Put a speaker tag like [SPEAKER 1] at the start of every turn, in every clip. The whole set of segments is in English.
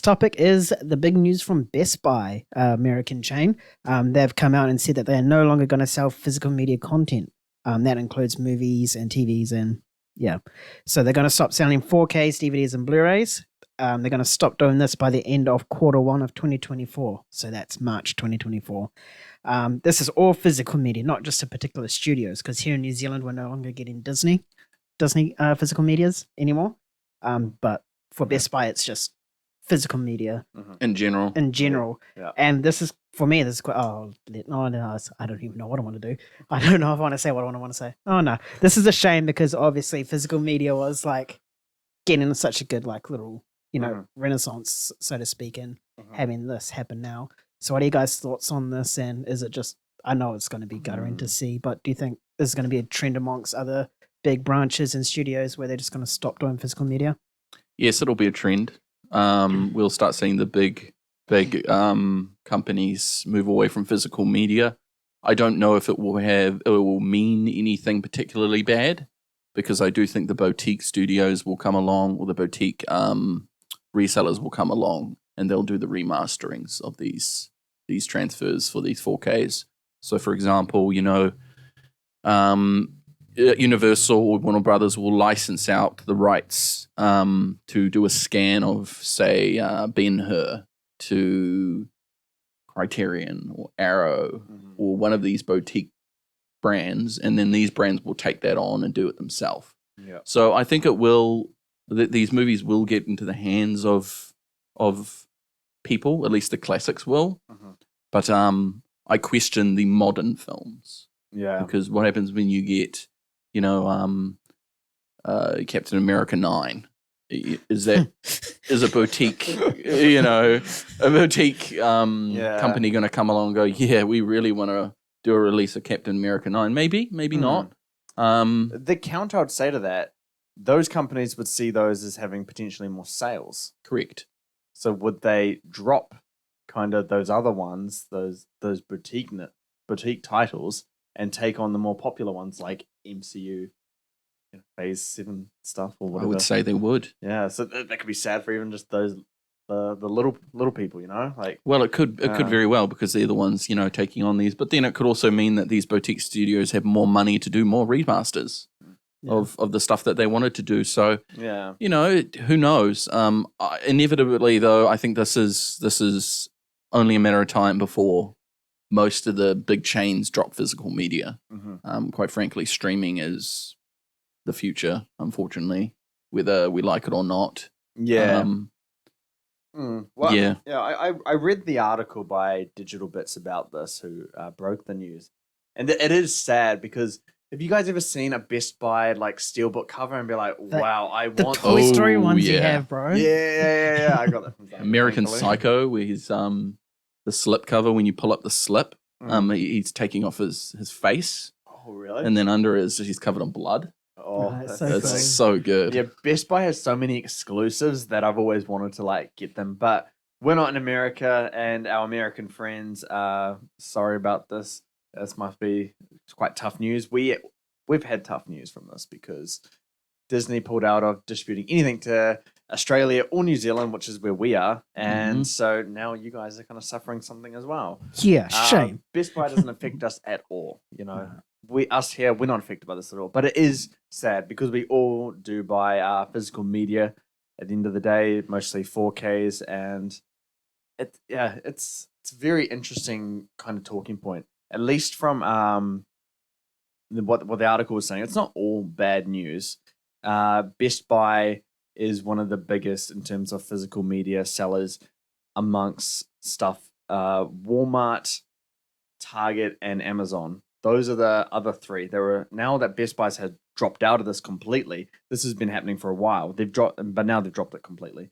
[SPEAKER 1] topic is the big news from Best Buy, American chain. They've come out and said that they are no longer going to sell physical media content. That includes movies and TVs and yeah. So they're going to stop selling 4Ks, DVDs, and Blu-rays. They're going to stop doing this by the end of Q1 of 2024. So that's March 2024. This is all physical media, not just a particular studios, because here in New Zealand we're no longer getting Disney physical medias anymore. But for Best Buy, it's just physical media
[SPEAKER 2] in general.
[SPEAKER 1] Yeah. And this is, for me, this is quite, no, I don't even know what I want to do. I don't know if I want to say what I want to say. Oh no, this is a shame because obviously physical media was like getting such a good like little, renaissance, so to speak, and having this happen now. So what are you guys' thoughts on this? And is it just, I know it's going to be guttering to see, but do you think this is going to be a trend amongst other big branches and studios where they're just going to stop doing physical media?
[SPEAKER 2] Yes, it'll be a trend. We'll start seeing the big companies move away from physical media. I don't know if it will mean anything particularly bad, because I do think the boutique studios will come along, or the boutique resellers will come along, and they'll do the remasterings of these transfers for these 4Ks. So, for example, Universal or Warner Brothers will license out the rights to do a scan of, say, Ben-Hur to Criterion or Arrow or one of these boutique brands, and then these brands will take that on and do it themselves.
[SPEAKER 3] Yeah.
[SPEAKER 2] So I think these movies will get into the hands of people, at least the classics will. But I question the modern films.
[SPEAKER 3] Yeah.
[SPEAKER 2] Because what happens when you get, Captain America 9? Is a boutique, a boutique company going to come along and go, yeah, we really want to do a release of Captain America 9? Maybe not.
[SPEAKER 3] The counter I'd say to that, those companies would see those as having potentially more sales.
[SPEAKER 2] Correct.
[SPEAKER 3] So would they drop kind of those other ones, those boutique titles, and take on the more popular ones like MCU, Phase 7 stuff or whatever?
[SPEAKER 2] I would say they would.
[SPEAKER 3] Yeah, so that could be sad for even just those the little people, like.
[SPEAKER 2] Well, it could very well, because they're the ones taking on these. But then it could also mean that these boutique studios have more money to do more remasters of the stuff that they wanted to do. So who knows? Inevitably, though, I think this is only a matter of time before most of the big chains drop physical media. Quite frankly, streaming is the future, unfortunately, whether we like it or not.
[SPEAKER 3] Yeah.
[SPEAKER 2] Well, yeah.
[SPEAKER 3] I read the article by Digital Bits about this, who broke the news, and it is sad because have you guys ever seen a Best Buy like steelbook cover and be like, "Wow, I want
[SPEAKER 1] the Toy Story ones you have, bro"?
[SPEAKER 3] Yeah. I got that from
[SPEAKER 2] American Psycho, where he's the slip cover. When you pull up the slip, he's taking off his face.
[SPEAKER 3] Oh, really?
[SPEAKER 2] And then under he's covered in blood.
[SPEAKER 3] Oh,
[SPEAKER 2] that's so good.
[SPEAKER 3] Yeah, Best Buy has so many exclusives that I've always wanted to like get them, but we're not in America, and our American friends are sorry about this. This must be quite tough news. We've had tough news from this because Disney pulled out of distributing anything to Australia or New Zealand, which is where we are, and so now you guys are kind of suffering something as well.
[SPEAKER 1] Yeah, shame.
[SPEAKER 3] Best Buy doesn't affect us at all. Us here, we're not affected by this at all. But it is sad because we all do buy physical media. At the end of the day, mostly 4Ks, and it's a very interesting kind of talking point. At least from what the article was saying, it's not all bad news. Best Buy is one of the biggest in terms of physical media sellers amongst stuff. Walmart, Target, and Amazon. Those are the other three. Now that Best Buy's had dropped out of this completely. This has been happening for a while. But now they've dropped it completely.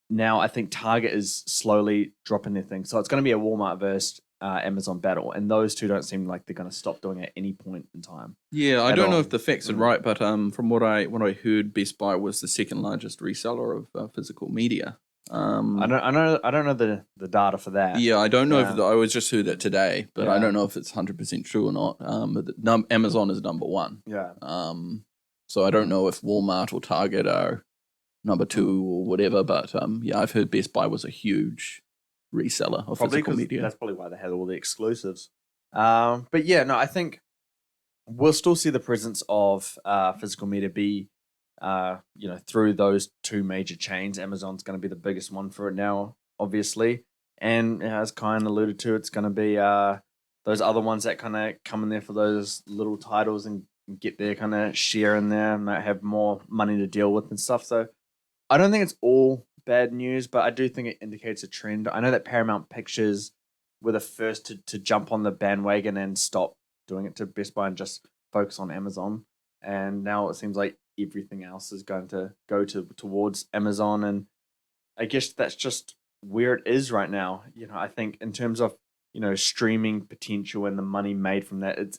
[SPEAKER 3] Now I think Target is slowly dropping their thing. So it's going to be a Walmart versus Amazon battle, and those two don't seem like they're going to stop doing it at any point in time.
[SPEAKER 2] Yeah, I don't know if the facts are right, but from what I heard, Best Buy was the second largest reseller of physical media.
[SPEAKER 3] I don't know the data for that.
[SPEAKER 2] Yeah, I don't know if I was just heard that today, but I don't know if it's 100% true or not. But Amazon is number one.
[SPEAKER 3] Yeah.
[SPEAKER 2] So I don't know if Walmart or Target are number 2 or whatever. But yeah, I've heard Best Buy was a huge reseller of physical media.
[SPEAKER 3] That's probably why they had all the exclusives. But yeah, no, I think we'll still see the presence of physical media be, through those 2 major chains. Amazon's going to be the biggest one for it now, obviously. And as Kyan alluded to, it's going to be those other ones that kind of come in there for those little titles and get their kind of share in there and might have more money to deal with and stuff. So I don't think it's all bad news, but I do think it indicates a trend. I know that Paramount Pictures were the first to jump on the bandwagon and stop doing it to Best Buy and just focus on Amazon. And now it seems like everything else is going to go towards Amazon. And I guess that's just where it is right now. I think in terms of, streaming potential and the money made from that, it's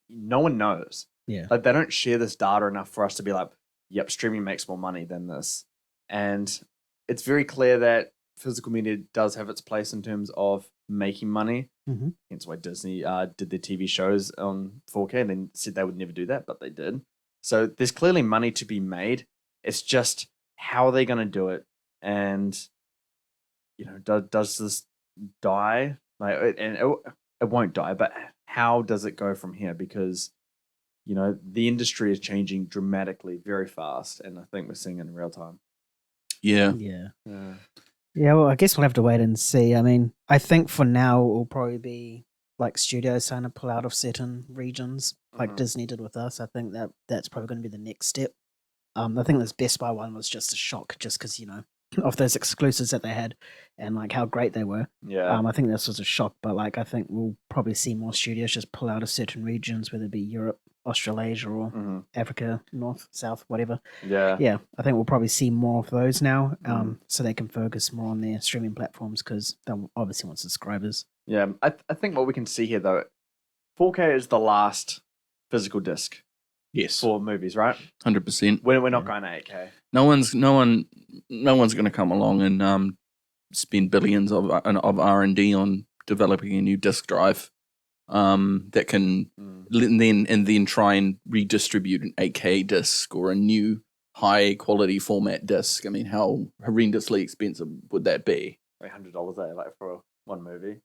[SPEAKER 3] no one knows.
[SPEAKER 1] Yeah.
[SPEAKER 3] Like they don't share this data enough for us to be like, yep, streaming makes more money than this. And it's very clear that physical media does have its place in terms of making money.
[SPEAKER 1] Mm-hmm.
[SPEAKER 3] Hence why Disney did their TV shows on 4K and then said they would never do that, but they did. So there's clearly money to be made. It's just how are they going to do it? And, does this die? And it won't die, but how does it go from here? Because, the industry is changing dramatically very fast. And I think we're seeing it in real time.
[SPEAKER 2] Yeah.
[SPEAKER 1] Yeah, well, I guess we'll have to wait and see. I mean, I think for now it will probably be like studios trying to pull out of certain regions, like Disney did with us. I think that's probably going to be the next step. I think this Best Buy one was just a shock, just because of those exclusives that they had and like how great they were.
[SPEAKER 3] Yeah.
[SPEAKER 1] I think this was a shock, but like I think we'll probably see more studios just pull out of certain regions, whether it be Europe, Australasia, or Africa, North, South, whatever.
[SPEAKER 3] Yeah.
[SPEAKER 1] I think we'll probably see more of those now, so they can focus more on their streaming platforms because they'll obviously want subscribers.
[SPEAKER 3] Yeah, I think what we can see here though, 4K is the last physical disc.
[SPEAKER 2] Yes.
[SPEAKER 3] For movies, right?
[SPEAKER 2] 100%.
[SPEAKER 3] We're not going to 8K.
[SPEAKER 2] No one's going to come along and spend billions of R&D on developing a new disk drive that can then try and redistribute an 8K disc or a new high quality format disc. I mean, how horrendously expensive would that be?
[SPEAKER 3] $100 like for one movie.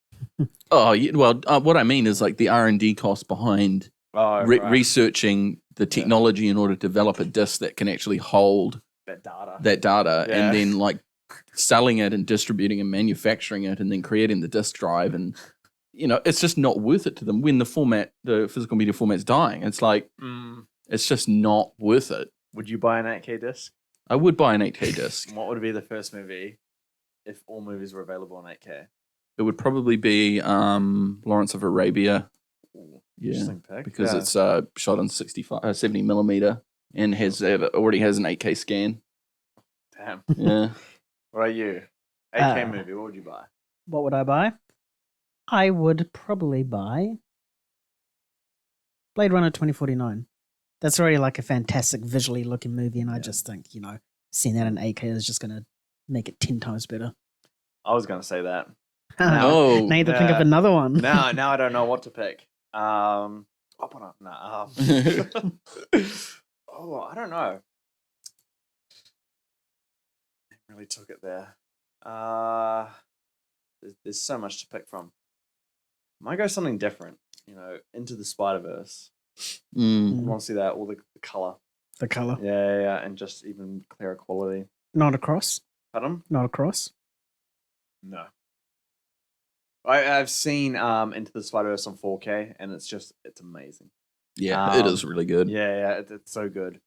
[SPEAKER 2] Oh, yeah, well, what I mean is like the R&D cost behind researching the technology in order to develop a disc that can actually hold
[SPEAKER 3] that
[SPEAKER 2] data and then like selling it and distributing and manufacturing it and then creating the disk drive, and it's just not worth it to them when the physical media format's dying. It's like it's just not worth it.
[SPEAKER 3] Would you buy an 8K disc?
[SPEAKER 2] I would buy an 8K disc.
[SPEAKER 3] What would be the first movie if all movies were available on 8K?
[SPEAKER 2] It would probably be Lawrence of Arabia.
[SPEAKER 3] Interesting pick.
[SPEAKER 2] Because it's shot on 70 millimeter and already has an 8K scan.
[SPEAKER 3] Damn.
[SPEAKER 2] Yeah.
[SPEAKER 3] What about you? 8K movie, what would you buy?
[SPEAKER 1] What would I buy? I would probably buy Blade Runner 2049. That's already like a fantastic visually looking movie, and I just think, seeing that in 8K is just going to make it 10 times better.
[SPEAKER 3] I was going to say that.
[SPEAKER 1] Now you have to think of another one.
[SPEAKER 3] Now I don't know what to pick. I don't know. It really took it there. There's so much to pick from. Might go something different. Into the Spider-Verse. I want to see that, all the color.
[SPEAKER 1] The color.
[SPEAKER 3] Yeah, and just even clearer quality.
[SPEAKER 1] Not across.
[SPEAKER 3] Pardon?
[SPEAKER 1] Not across.
[SPEAKER 3] No. I've seen Into the Spider-Verse on 4K, and it's amazing.
[SPEAKER 2] Yeah, it is really good.
[SPEAKER 3] Yeah, it's so good.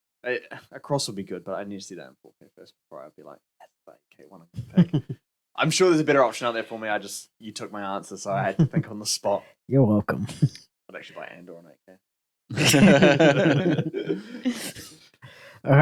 [SPEAKER 3] Across would be good, but I need to see that in 4K first before I'd be like, that's the 8K one I'm going to pick. I'm sure there's a better option out there for me. You took my answer, so I had to think on the spot.
[SPEAKER 1] You're welcome.
[SPEAKER 3] I'd actually buy Andor on 8K.
[SPEAKER 1] All right.